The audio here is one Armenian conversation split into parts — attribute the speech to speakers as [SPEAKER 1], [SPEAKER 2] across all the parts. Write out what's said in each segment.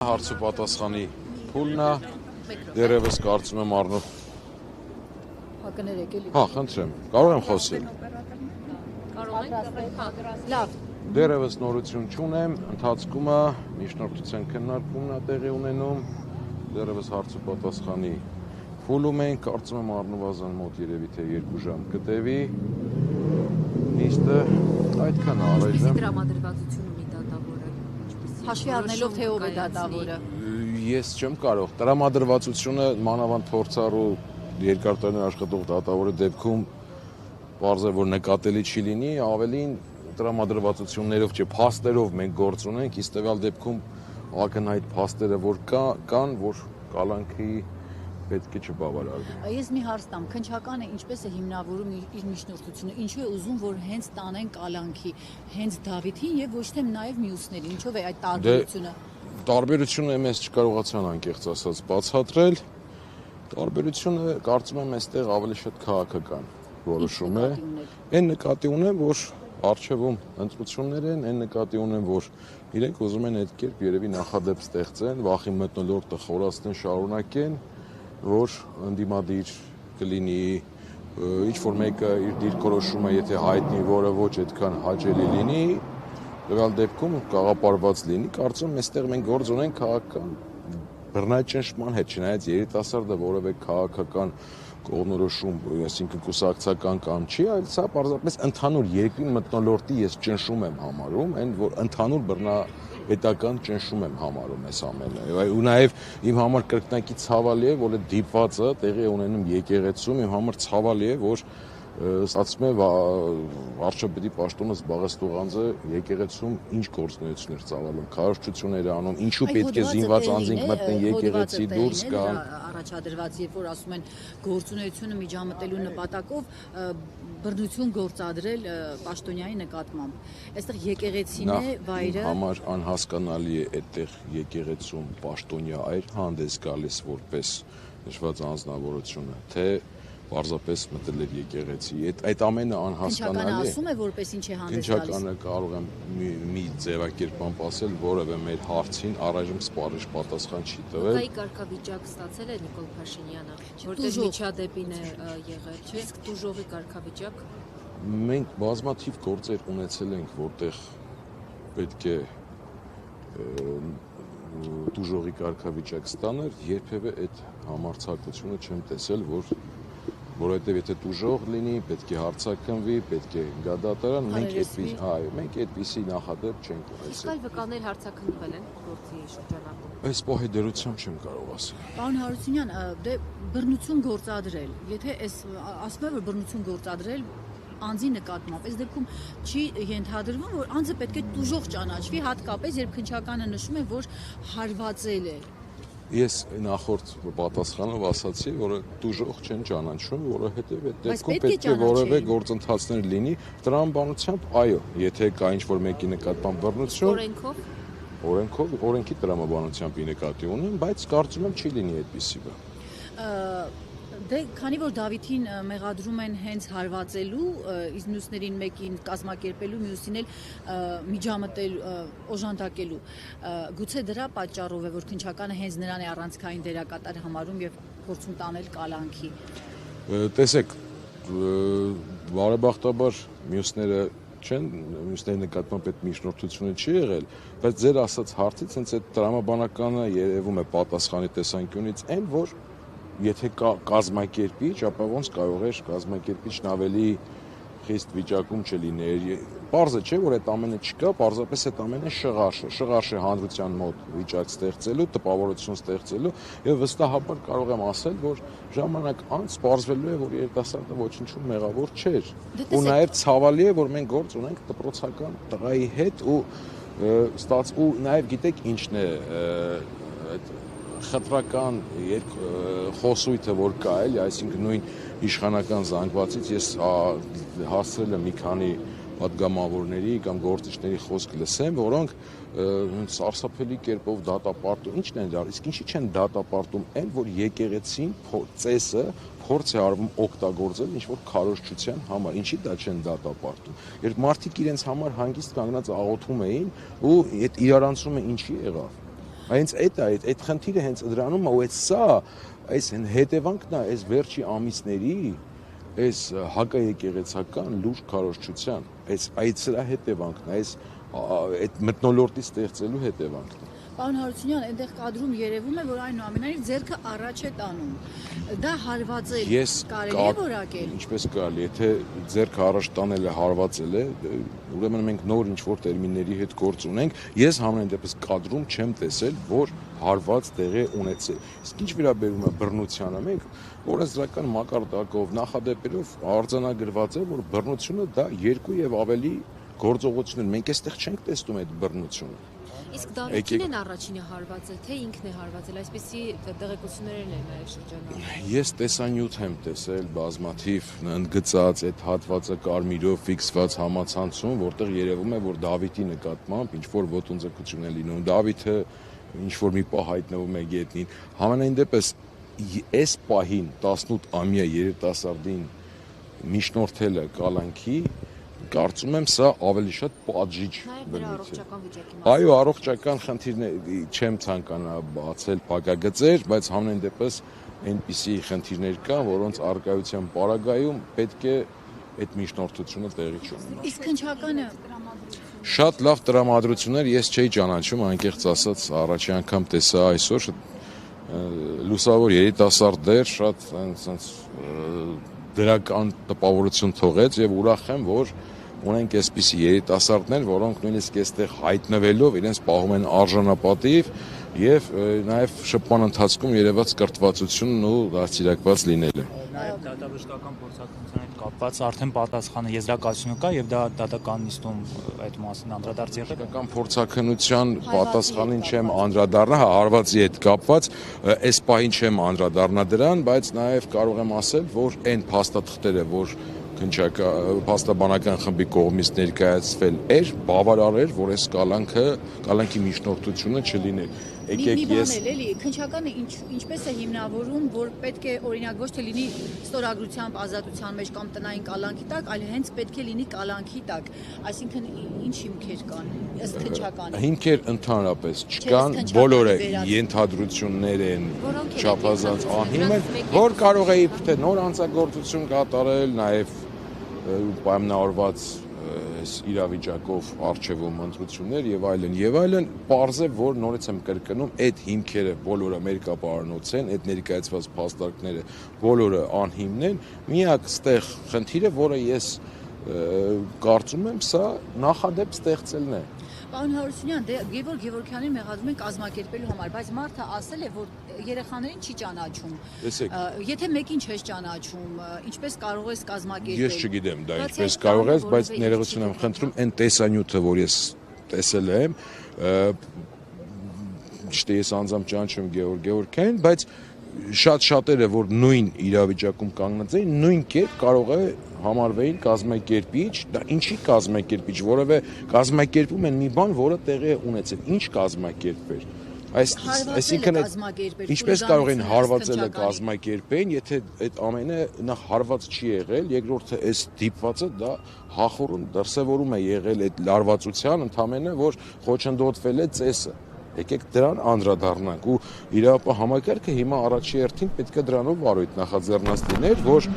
[SPEAKER 1] Հարցու պատասխանի փուլն է, դերևս կարծում եմ առնով։
[SPEAKER 2] Հակներեք էլի։
[SPEAKER 1] Հա, խնդրեմ, կարող եմ խոսել։
[SPEAKER 2] Լավ։
[SPEAKER 1] Դերևս նորություն չունեմ, ընթացքում է, միջնորդության քննարկումն է տեղի ունենում, դերևս հարցու պատասխանի փուլում ենք, կարծում եմ առնվազն մոտ երևի թե 2 ժամ կտևի։ Նիստը այդքան է առայժմ։
[SPEAKER 3] Ինչպիսի տրամադրվածություն ունի դատավորը։
[SPEAKER 2] Հաշվի առնելով թե ով է դատավորը։
[SPEAKER 1] Ես չեմ կարող, տրամադրվածությունը մանավանդ փորձառու երկար տարիներ աշխատող դատավորի դեպքում պարզ է, որ նկատելի չի լինի, ավելին տրամադրվածություններով չէ, փաստերով մենք գործ ունենք, իսկ տվյալ դեպքում ակնհայտ փաստերը որ կան, որ կալանքի պետք է չբավարարվի։
[SPEAKER 2] Ես մի հարց տամ, քննչականը ինչպես է հիմնավորում իր միջնորդությունը, ինչու է ուզում, որ հենց տանեն կալանքի, հենց Դավիթին եւ ոչ թե նաեւ մյուսներին, ինչով է այդ տարբերությունը։
[SPEAKER 1] Տարբերությունը ես չկարողացան անկեղծ ասած բացատրել։ Տարբերությունը կարծում եմ այստեղ ավելի շատ քաղաքական որոշում է։ Այն նկատի ունեմ, որ արժևում ընտրություններ են, այն նկատի ունեմ, որ իրենք ուզում են այդ կերպ երևի նախադեպ ստեղծեն, վախի մթնոլորտը խորացնեն, շարունակեն, որ ընդդիմադիր կլինի ինչ որ մեկը իր դիրքորոշումը, եթե հայտնի, որը ոչ այդքան հաճելի լինի, տվյալ դեպքում գաղափարված լինի, կարծում եմ այստեղ մենք գործ ունենք քաղաքական բռնաճնշման հետ, չնայած երիտասարդը որևէ քաղաքական կողմնորոշում, այսինքն կուսակցական կամ չի, այլ սա պարզապես ընդհանուր երկրի մթնոլորտի ես ճնշում եմ համարում, այն որ ընդհանուր բռնապետական ճնշում եմ համարում այս ամենը։ Ու նաև իմ համար կրկնակի ցավալի է, որ այդ դիպվածը տեղի է ունենում եկեղեցում, իմ համար ցավալի է, որ ստացվում է վարչապետի պաշտոնը զբաղեցնող անձը եկեղեցում ինչ գործունեություններ ծավալում, քարոզչություններ անում, ինչու պետք է զինված անձինք մտնեն եկեղեցի դուրս գան։
[SPEAKER 2] Առաջադրված, երբ որ ասում են գործունեությունը միջամտելու նպատակով բռնություն գործադրել պաշտոնյայի նկատմամբ։ Այստեղ եկեղեցին է վայրը։
[SPEAKER 1] Համար անհասկանալի է այդտեղ եկեղեցում պաշտոնյա այր հանդես գալիս որպես նշված անձնավորությունը, թե պարզապես մտել էր եկեղեցի։ Այդ ամենը անհասկանալի է։
[SPEAKER 2] Քննչականը ասում է, որպես ինչ է հանդես գալիս։
[SPEAKER 1] Քննչականը կարող եմ մի ձևակերպման ասել, որևէ մեր հարցին առայժմ սպառիչ պատասխան չի տվել։
[SPEAKER 3] Կայի կարգավիճակ ստացել է Նիկոլ Փաշինյանը, որտեղ միջադեպին է եղել, չէ՞, իսկ դուժողի կարգավիճակ։
[SPEAKER 1] Մենք բազմաթիվ գործեր ունեցել ենք, որտեղ պետք է դուժողի կարգավիճակ ստանալ, երբևէ այդ համարձակությունը չեմ տեսել, որովհետև եթե դուժող լինի, պետք է հարցաքննվի, պետք է գա դատարան, մենք այդպիսի նախադեպ չենք ունեցել։
[SPEAKER 3] Իսկ այլ վկաներ հարցաքննվել են գործի շրջանակում։
[SPEAKER 1] Այս պահի դերությամբ չեմ կարող ասել։
[SPEAKER 2] Պարոն Հարությունյան, դե բռնություն գործադրել, եթե ասում է, որ բռնություն գործադրել անձի նկատմամբ, այս դեպքում չի ենթադրվում, որ անձը պետք է դուժող ճանաչվի, հատկապես երբ քննչականը նշում է, որ հարվածել է։
[SPEAKER 1] Ես նախորդ պատասխանով ասացի, որ դուժող չեն ճանաչում, որովհետև այդ դեպքում պետք է որևէ գործընթացներ լինի տրամաբանությամբ, այո, եթե կա ինչ-որ մեկի նկատմամբ բռնություն, օրենքի տրամաբանությամբ ի նկատի ունեմ, բայց կարծում եմ չի լինի այդպիսի բան։
[SPEAKER 2] Դե քանի որ Դավիթին մեղադրում են հենց հարվածելու, իսկ մյուսներին մեկին կազմակերպելու, մյուսին էլ միջամտել, օժանդակելու, գուցե դրա պատճառով է, որ քննչականը հենց նրան է առանցքային դերակատար համարում եւ փորձում տանել կալանքի։
[SPEAKER 1] Տեսեք, բարեբախտաբար մյուսների նկատմամբ այդ միջնորդությունը չի եղել, բայց ձեր ասած հարցից հենց այդ տրամաբանականը երևում է պատասխանի տեսանկյունից այն, որ եթե կա կազմակերպիչ, ապա ոնց կարող է կազմակերպիչն ավելի խիստ վիճակում չլիներ։ Պարզ է, չէ, որ այդ ամենը չկա, պարզապես այդ ամենը շղարշ է հանրության մոտ վիճակ ստեղծելու, տպավորություն ստեղծելու եւ վստահաբար կարող եմ ասել, որ ժամանակ անց պարզվելու է, որ երիտասարդը ոչինչում մեղավոր չէր։ Ու նաեւ ցավալի է, որ մենք գործ ունենք դպրոցական տղայի հետ ու նաեւ գիտեք ինչն է խտրական խոսույթը որ կա էլի, այսինքն նույն իշխանական զանգվածից ես հասցրել եմ մի քանի պատգամավորների կամ գործիչների խոսք լսեմ, որոնք սարսափելի կերպով դատապարտում, ինչն են դարձ, իսկ ինչի չեն դատապարտում այն, որ եկեղեցին ծեսը փորձ է արվում օգտագործել ինչ-որ քարոզչության համար, ինչի դա չեն դատապարտում։ Երբ մարդիկ իրենց համար հանգիստ կանգնած աղոթում էին ու այդ իրարանցումը ինչի եղավ։ Հենց այդ խնդիրը հենց դրանում է, ու այս հետևանքն է այս վերջի ամիսների այս հակաեկեղեցական լուրջ քարոզչության, այս սրա հետևանքն է, այդ մթնոլորտի ստեղծելու հետևանքն է։
[SPEAKER 2] Պարոն Հարությունյան, այնտեղ կադրում երևում է, որ այնուամենայնիվ ձեռքը առաջ է տանում։ Դա հարվածել կարելի է որակել։
[SPEAKER 1] Ինչպես կարելի, եթե ձեռքը առաջ տանելը հարվածել է, ուրեմն մենք նոր ինչ-որ տերմինների հետ գործ ունենք։ Ես համենայն դեպս կադրում չեմ տեսել, որ հարված տեղի ունեցել։ Իսկ ինչ վերաբերում է բռնությանը, մենք օրենսդրական մակարդակով նախադեպերով արձանագրված է, որ բռնությունը դա 2 եւ ավելի գործողություններ։ Մենք այստեղ չենք տեսնում այդ բռնությունը։
[SPEAKER 3] Իսկ Դավիթին են առաջինը հարվածել, թե ինքն է հարվածել, այսպեսի տեղեկություններ են նաև շրջանում։
[SPEAKER 1] Ես տեսանյութ եմ տեսել բազմաթիվ ընդգծած այդ հատվածը կարմիրով ֆիքսված համացանցում, որտեղ երևում է, որ Դավիթի նկատմամբ ինչ-որ ոտնձգություն է լինում։ Դավիթը ինչ-որ մի պահ հայտնվում է գետնին։ Համենայն դեպս այս պահին 18-ամյա երիտասարդին միջնորդելը կալանքի, կարծում եմ սա ավելի շատ պատժիչ բնույթ է։ Այո, առողջական խնդիրներ չեմ ցանկանա բացել փակագծեր, բայց համենայն դեպս այնպիսի խնդիրներ կան, որոնց առկայության պարագայում պետք է այդ միջնորդությունը տեղի չունենա։
[SPEAKER 2] Իսկ քննչականը
[SPEAKER 1] Շատ լավ տրամադրություններ ես չէի ճանաչում, անկեղծ ասած, առաջի անգամ տեսա այսօր լուսավոր երիտասարդներ, շատ դրական տպավորություն թողեց եւ ուրախ եմ, որ ունենք այսպիսի երիտասարդներ, որոնք նույնիսկ այստեղ հայտնվելով իրենց պահում են արժանապատիվ եւ նաեւ շփման ընթացքում երևաց կրթվածությունն ու դաստիարակված լինելը։
[SPEAKER 4] Նաեւ դատաբժշկական փորձակցության հետ կապված արդեն պատասխանը եզրակացությունը կա եւ դա դատական նիստում այդ մասին անդրադարձ եղել։
[SPEAKER 1] Դատական փորձակնության պատասխանին չեմ անդրադառնա, հարվածի հետ կապված, այս պահին չեմ անդրադառնա դրան, բայց նաեւ կարող եմ ասել, որ այն փաստաթղթերը, որ փաստաբանական խմբի կողմից ներկայացվել էր, բավարար էր, որ այս կալանքի միջնորդությունը չլիներ։
[SPEAKER 2] Եկեք ես էլի քննչականը ինչպես է հիմնավորում, որ պետք է օրինակ ոչ թե լինի ստորագրությամբ ազատության մեջ կամ տնային կալանքի տակ, այլ հենց պետք է լինի կալանքի տակ։ Այսինքն ինչ հիմքեր կան ըստ քննչականի։
[SPEAKER 1] Հիմքեր ընդհանրապես չկան, բոլորը ենթադրություններ են, չափազանց անհիմն, որ կարող է իբրև նոր հանցագործություն կատարել, նաև պայմանավորված իրավիճակով արժևում ընտրություններ եւ այլն, պարզ է, որ նորից եմ կրկնում, այդ հիմքերը բոլորը մերկապարանոց են, այդ ներկայացված փաստարկները բոլորը անհիմն են, միակ ստեղ խնդիրը, որը ես կարծում եմ, սա նախադեպ ստեղծելն է։
[SPEAKER 2] Պարոն Հարությունյան, Գևորգ Գևորգյանին մեղադրում են կազմակերպելու համար, բայց մարդը ասել է, որ երեխաներին չի ճանաչում։ Եթե մեկին չես ճանաչում, ինչպես կարող ես կազմակերպել։
[SPEAKER 1] Ես չգիտեմ դա ինչպես կարող ես, բայց ներողություն եմ խնդրում, այն տեսանյութը, որ ես տեսել եմ, ճիշտ է, ես անձամբ ճանաչում Գևորգ Գևորգյանին, բայց շատերը, որ նույն իրավիճակում կանգնած էին, նույն կերպ կարող է համարվեին կազմակերպիչ, դա ինչի կազմակերպիչ, որովհետև կազմակերպում են մի բան, որը տեղի է ունեցել, ինչ կազմակերպվեր։ Այսինքն ինչպես կարող են հարվածելը կազմակերպեն, եթե այդ ամենը նախ հարված չի եղել, երկրորդը այս դիպվածը դա հախորում դրսևորում է եղել այդ լարվածության ընդամենը, որ խոչընդոտվել է ծեսը։ Եկեք դրան անդրադառնանք ու իրավապահ համակարգը հիմա առաջի հերթին պետք է դրանով վարույթ նախաձեռնած լիներ, որ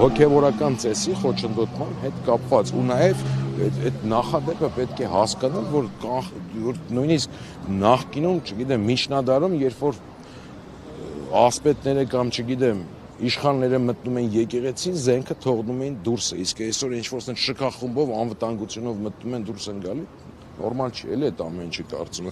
[SPEAKER 1] հոգևորական ծեսի խոչընդոտման հետ կապված ու նաև այդ նախադեպը պետք է հասկանալ, որ նույնիսկ նախկինում, չգիտեմ, միջնադարում, երբ որ ասպետները կամ չգիտեմ իշխանները մտնում են եկեղեցին, զենքը թողնում էին դուրս, իսկ այսօր ինչ-որ շքախումբով անվտանգությունով մտնում են դուրս են գալի, նորմալ չի էլի այդ ամեն ինչը կարծում եմ։